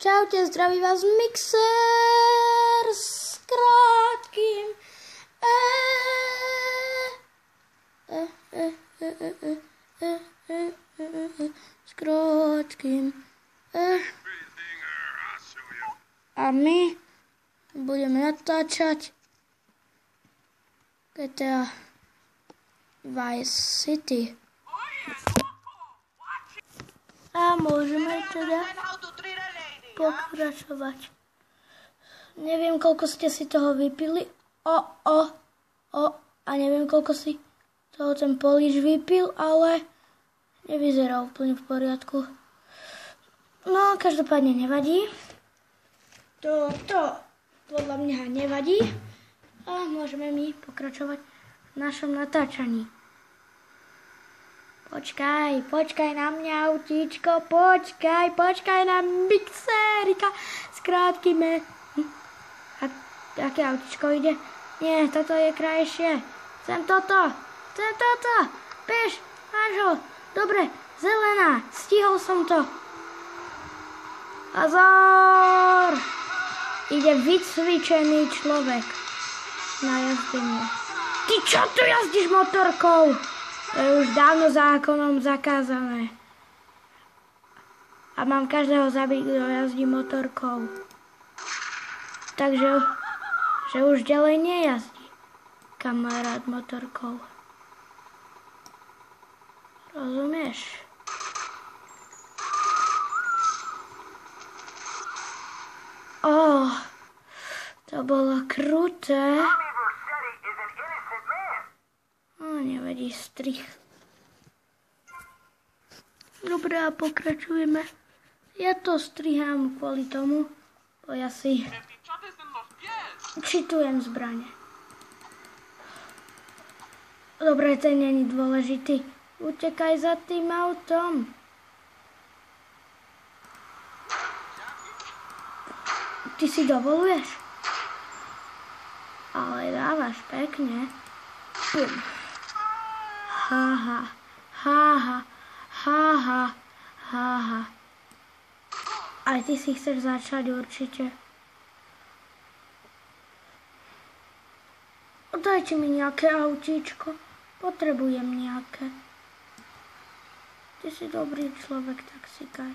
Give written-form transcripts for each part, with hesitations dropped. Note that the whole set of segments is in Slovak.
Čaute, zdraví vás Mixer s krátkým s krátkým a my budeme natáčať GTA Vice City. A môžeme teda pokračovať. Neviem, koľko ste si toho vypili. A neviem, koľko si toho ten Polič vypil, ale nevyzeral úplne v poriadku. No, každopádne nevadí. To podľa mňa nevadí. A môžeme my pokračovať v našom natáčaní. Počkaj na mňa, autíčko, počkaj na Mixerika s krátkým Aké autíčko ide? Nie, toto je krajšie. Chcem toto. Bež, máš ho. Dobre, zelená, stihol som to. Azor! Ide vycvičený človek na jazdenie. Ty čo tu jazdíš motorkou? To je už dávno zákonom zakázané. A mám každého zabiť, kto jazdí motorkou. Takže že už ďalej nejazdí kamarát motorkou. Rozumieš? To bolo kruté. Nevadí, strich. Dobre, a pokračujeme. Ja to strihám kvôli tomu, bo ja si čitujem zbrane. Dobre, ten není dôležitý. Utekaj za tým autom. Ty si dovoluješ? Ale dávaš pekne. Pum. Haha. Aj ty si chceš začať určite. Dajte mi nejaké autíčko. Potrebujem nejaké. Ty si dobrý človek, taxikár.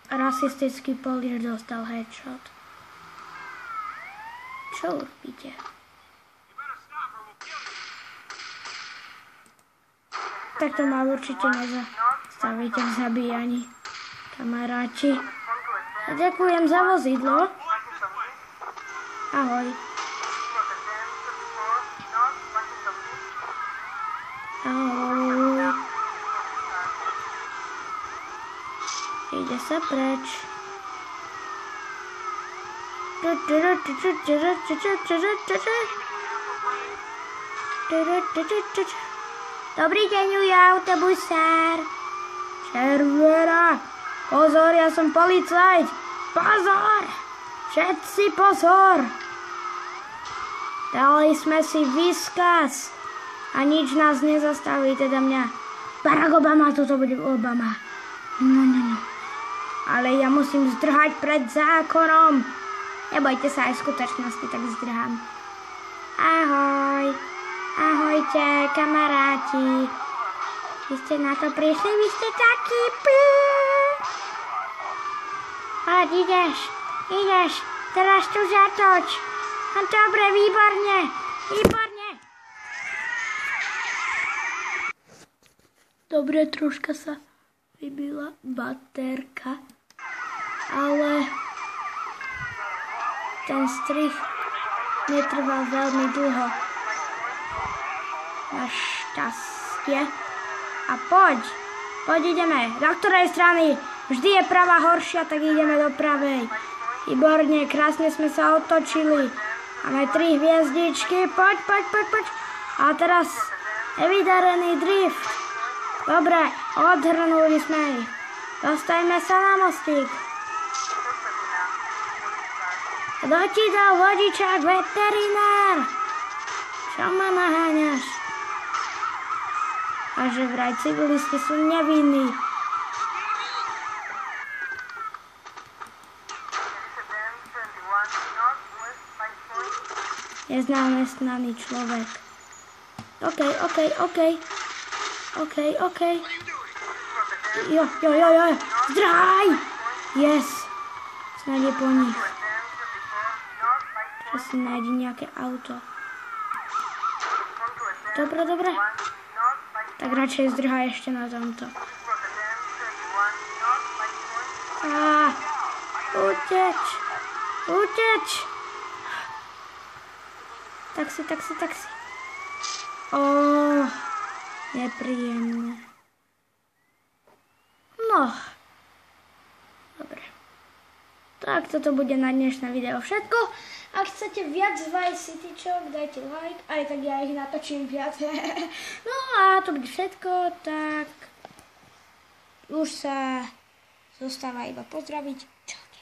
Rasistický Polič dostal headshot. Čo urobíte? Tak to ma určite nezastavíte v zabíjaní, kamaráti. A ďakujem za vozidlo. Ahoj. Ahoj. Ide sa preč. Dobrý deň, je autobusár. Červená. Pozor, ja som policajt. Pozor. Všetci pozor. Dali sme si výskaz. A nič nás nezastaví, teda mňa. Barack Obama, toto bude Obama. No. Ale ja musím zdrhať pred zákonom. Nebojte sa, aj v skutočnosti tak zdrhám. Ahoj. Ahojte, kamaráti. Vy ste na to prišli, vy ste takí Poď, ideš. Teraz tu zatoč. Dobre, výborne. Dobre, troška sa vybila baterka. Ale ten strih netrval veľmi dlho. Našťastie. A poď ideme. Do ktorej strany? Vždy je pravá horšia, tak ideme do pravej. Výborne, krásne sme sa otočili. Máme 3 hviezdičky. Poď. A teraz nevydarený drift. Dobre, odhrnuli sme ich. Dostajme sa na mostík. Kto ti dal vodičák, veterinár? Čo ma naháňaš? A že vraj civilisti sú nevinní. nezamestnaný človek. OK. Jo. Zdrhaj! Yes. Snad je po nich. Že si nájdi nejaké auto. Dobre. Tak radšej zdrhaj ešte na tomto. Uteč! Taxi. Nepríjemné. No. Dobre. Tak toto bude na dnešné video všetko. Ak chcete viac Vice Cityčok, dajte like. Aj tak ja ich natočím viac. No a to bude všetko. Tak už sa zostáva iba pozdraviť. Čaute.